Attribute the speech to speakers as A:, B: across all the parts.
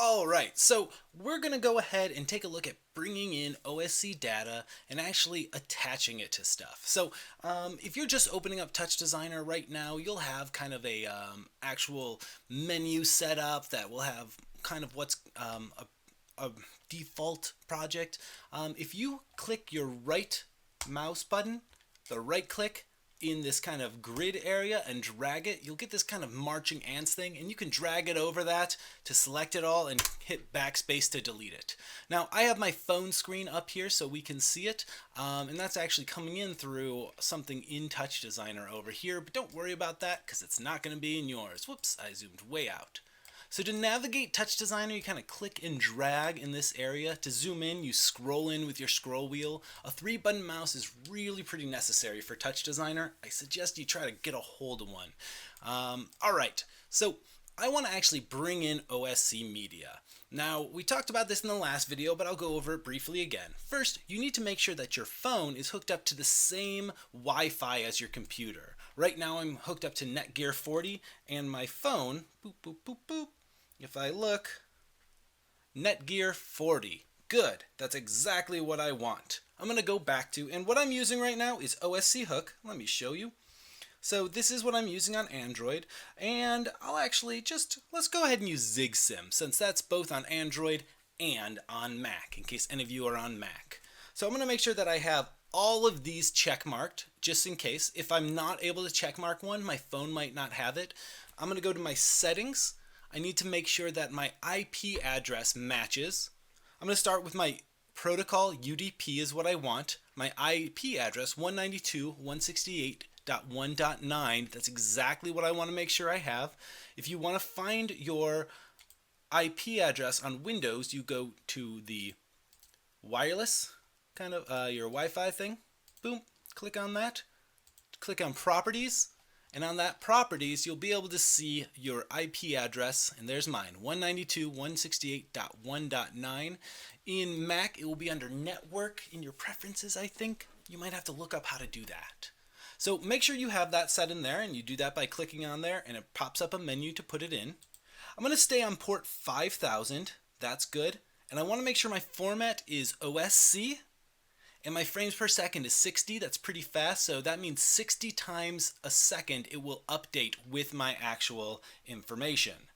A: Alright, so we're going to go ahead and take a look at bringing in OSC data and actually attaching it to stuff. So if you're just opening up TouchDesigner right now, you'll have kind of a actual menu set up that will have kind of what's a default project. If you click your right mouse button, the right click in this kind of grid area and drag it, you'll get this kind of marching ants thing, and you can drag it over that to select it all and hit backspace to delete it. Now I have my phone screen up here so we can see it, and that's actually coming in through something in TouchDesigner over here, but don't worry about that because it's not going to be in yours. Whoops, I zoomed way out. So to navigate TouchDesigner, you kind of click and drag in this area. To zoom in, you scroll in with your scroll wheel. A 3-button mouse is really pretty necessary for TouchDesigner. I suggest you try to get a hold of one. Alright, so I want to actually bring in OSC media. Now, we talked about this in the last video, but I'll go over it briefly again. First, you need to make sure that your phone is hooked up to the same Wi-Fi as your computer. Right now I'm hooked up to Netgear 40, and my phone, boop, boop, boop, boop, if I look, Netgear 40. Good. That's exactly what I want. I'm going to go back to, and what I'm using right now is oscHook. Let me show you. So this is what I'm using on Android, and I'll actually let's go ahead and use Zig Sim, since that's both on Android and on Mac, in case any of you are on Mac. So I'm going to make sure that I have all of these check marked, just in case. If I'm not able to check mark one, my phone might not have it. I'm going to go to my settings. I need to make sure that my IP address matches. I'm going to start with my protocol. UDP is what I want. My IP address 192.168.1.9. That's exactly what I want to make sure I have. If you want to find your IP address on Windows, you go to the wireless kind of your Wi-Fi thing. Boom, click on that. Click on properties. And on that properties, you'll be able to see your IP address, and there's mine, 192.168.1.9. In Mac, it will be under network in your preferences, I think. You might have to look up how to do that. So make sure you have that set in there, and you do that by clicking on there, and it pops up a menu to put it in. I'm going to stay on port 5000. That's good. And I want to make sure my format is OSC. And my frames per second is 60. That's pretty fast, so that means 60 times a second it will update with my actual information.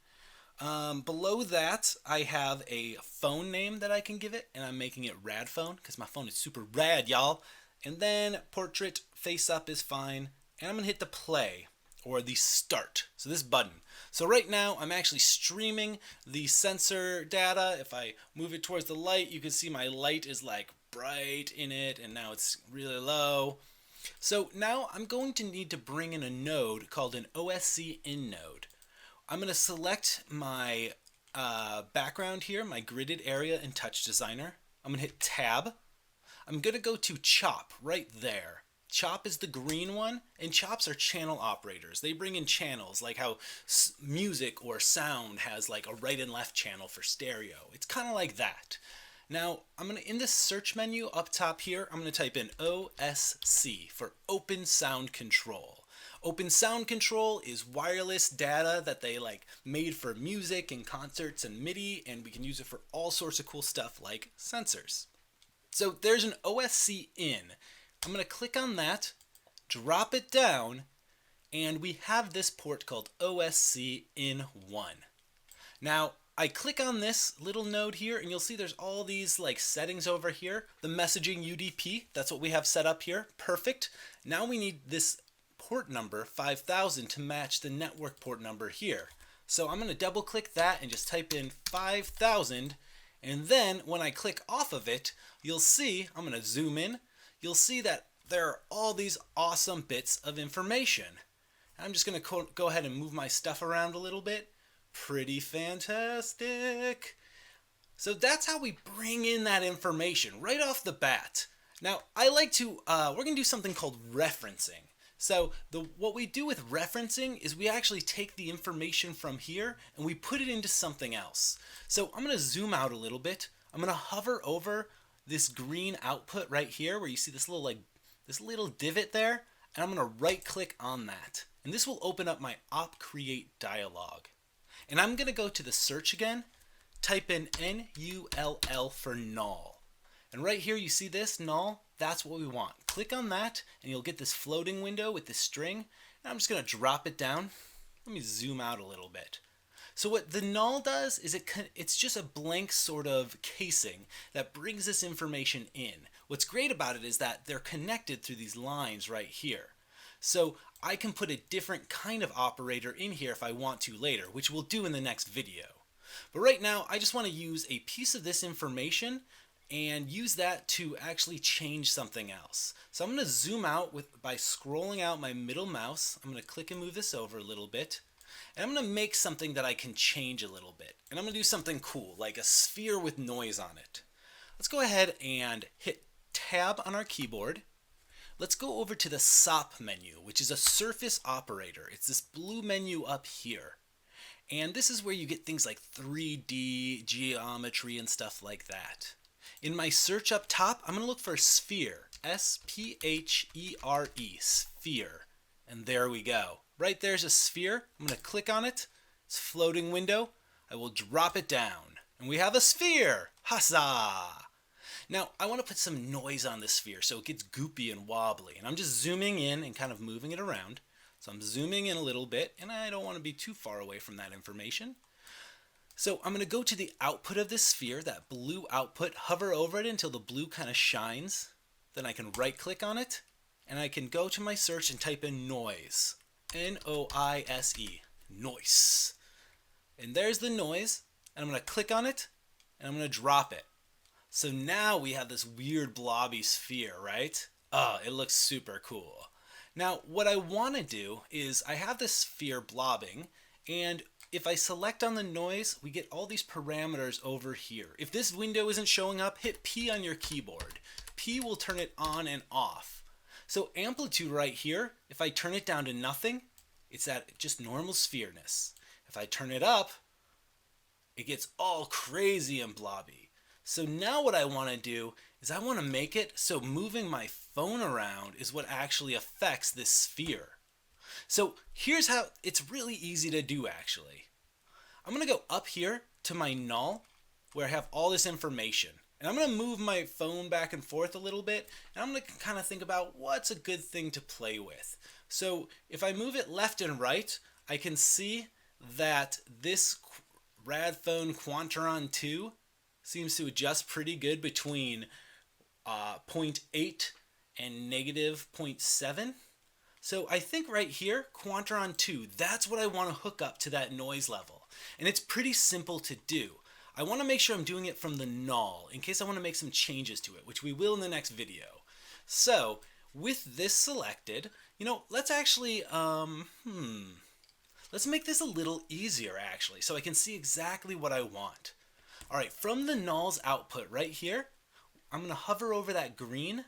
A: Below that, I have a phone name that I can give it, and I'm making it Rad Phone because my phone is super rad, y'all. And then portrait face up is fine, and I'm gonna hit the play or the start. So this button. So right now I'm actually streaming the sensor data. If I move it towards the light, you can see my light is like bright in it, and now it's really low. So now I'm going to need to bring in a node called an OSC in node. I'm going to select my background here, my gridded area in TouchDesigner. I'm going to hit tab. I'm going to go to chop right there. Chop is the green one, and chops are channel operators. They bring in channels, like how music or sound has like a right and left channel for stereo. It's kind of like that. Now, I'm going to, in this search menu up top here, I'm going to type in OSC for Open Sound Control. Open Sound Control is wireless data that they like made for music and concerts and MIDI, and we can use it for all sorts of cool stuff like sensors. So there's an OSC in. I'm going to click on that, drop it down, and we have this port called OSC in 1. Now, I click on this little node here, and you'll see there's all these like settings over here. The messaging UDP, that's what we have set up here. Perfect. Now we need this port number 5000 to match the network port number here. So I'm going to double click that and just type in 5000, and then when I click off of it, you'll see, I'm going to zoom in, you'll see that there are all these awesome bits of information. I'm just going to go ahead and move my stuff around a little bit. Pretty fantastic. So that's how we bring in that information right off the bat. Now, I like to, we're going to do something called referencing. So what we do with referencing is we actually take the information from here and we put it into something else. So I'm going to zoom out a little bit. I'm going to hover over this green output right here where you see this little divot there, and I'm going to right click on that. And this will open up my op create dialog. And I'm going to go to the search again, type in N-U-L-L for null. And right here you see this null, that's what we want. Click on that and you'll get this floating window with this string. And I'm just going to drop it down. Let me zoom out a little bit. So what the null does is it's just a blank sort of casing that brings this information in. What's great about it is that they're connected through these lines right here. So I can put a different kind of operator in here if I want to later, which we'll do in the next video. But right now I just want to use a piece of this information and use that to actually change something else. So I'm going to zoom out by scrolling out my middle mouse. I'm going to click and move this over a little bit. And I'm going to make something that I can change a little bit. And I'm going to do something cool, like a sphere with noise on it. Let's go ahead and hit Tab on our keyboard. Let's go over to the SOP menu, which is a surface operator. It's this blue menu up here. And this is where you get things like 3D, geometry, and stuff like that. In my search up top, I'm going to look for sphere, S-P-H-E-R-E, sphere. And there we go. Right there's a sphere. I'm going to click on it. It's a floating window. I will drop it down. And we have a sphere. Huzzah! Now, I want to put some noise on the sphere so it gets goopy and wobbly. And I'm just zooming in and kind of moving it around. So I'm zooming in a little bit, and I don't want to be too far away from that information. So I'm going to go to the output of this sphere, that blue output, hover over it until the blue kind of shines. Then I can right-click on it, and I can go to my search and type in noise. N-O-I-S-E, noise. And there's the noise, and I'm going to click on it, and I'm going to drop it. So now we have this weird blobby sphere, right? Oh, it looks super cool. Now, what I want to do is I have this sphere blobbing, and if I select on the noise, we get all these parameters over here. If this window isn't showing up, hit P on your keyboard. P will turn it on and off. So amplitude right here, if I turn it down to nothing, it's at just normal sphereness. If I turn it up, it gets all crazy and blobby. So now what I want to do is I want to make it so moving my phone around is what actually affects this sphere. So here's how it's really easy to do actually. I'm going to go up here to my null where I have all this information. And I'm going to move my phone back and forth a little bit, and I'm going to kind of think about what's a good thing to play with. So if I move it left and right, I can see that this Radphone Quantaron 2 seems to adjust pretty good between 0.8 and negative 0.7. So I think right here, Quantaron 2, that's what I want to hook up to that noise level. And it's pretty simple to do. I want to make sure I'm doing it from the null in case I want to make some changes to it, which we will in the next video. So with this selected, let's actually, let's make this a little easier actually so I can see exactly what I want. All right, from the null's output right here, I'm going to hover over that green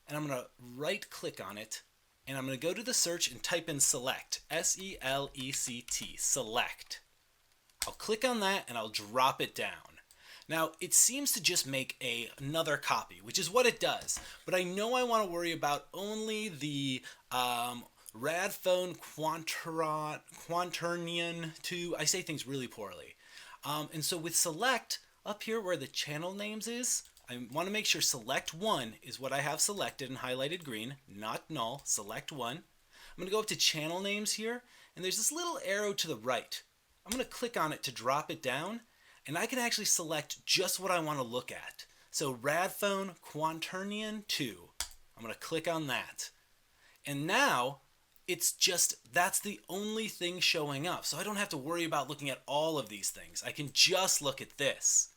A: and I'm going to right click on it and I'm going to go to the search and type in select, S-E-L-E-C-T, select. I'll click on that and I'll drop it down. Now it seems to just make another copy, which is what it does, but I know I want to worry about only the Radphone Quanternion 2. I say things really poorly. And so with select, up here where the channel names is, I want to make sure select 1 is what I have selected and highlighted green, not null, select 1. I'm going to go up to channel names here, and there's this little arrow to the right. I'm going to click on it to drop it down, and I can actually select just what I want to look at. So Radphone Quanternion 2. I'm going to click on that. And now it's just, that's the only thing showing up. So I don't have to worry about looking at all of these things. I can just look at this.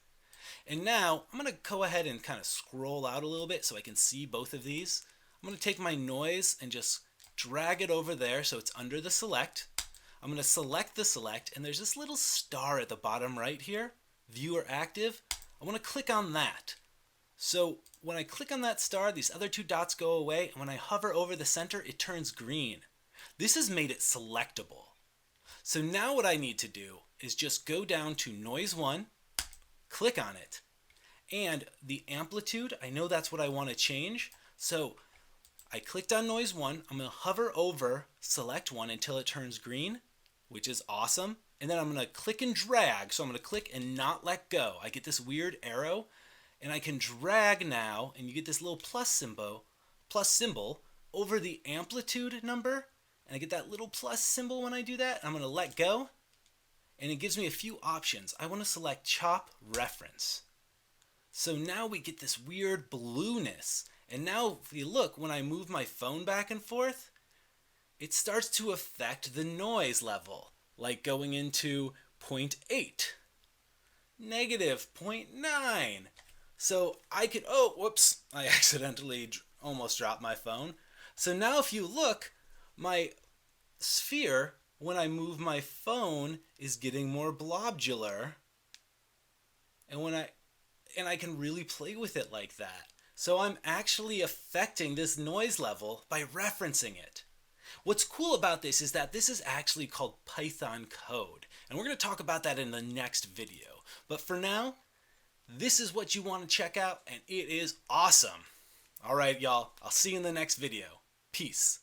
A: And now I'm going to go ahead and kind of scroll out a little bit so I can see both of these. I'm going to take my noise and just drag it over there so it's under the select. I'm going to select the select, and there's this little star at the bottom right here, viewer active. I want to click on that. So when I click on that star, these other two dots go away, and when I hover over the center, it turns green. This has made it selectable. So now what I need to do is just go down to noise 1, click on it, and the amplitude, I know that's what I want to change. So I clicked on noise 1, I'm going to hover over select 1 until it turns green, which is awesome. and then I'm going to click and drag. So I'm going to click and not let go. I get this weird arrow, and I can drag now, and you get this little plus symbol over the amplitude number, and I get that little plus symbol when I do that. I'm going to let go, and it gives me a few options. I want to select chop reference. So now we get this weird blueness. And now if you look, when I move my phone back and forth, it starts to affect the noise level, like going into 0.8, negative 0.9. So I could, oh, whoops, I accidentally almost dropped my phone. So now if you look, my sphere, when I move my phone, is getting more blobular. And I can really play with it like that. So I'm actually affecting this noise level by referencing it. What's cool about this is that this is actually called Python code. And we're going to talk about that in the next video. But for now, this is what you want to check out, and it is awesome. All right, y'all. I'll see you in the next video. Peace.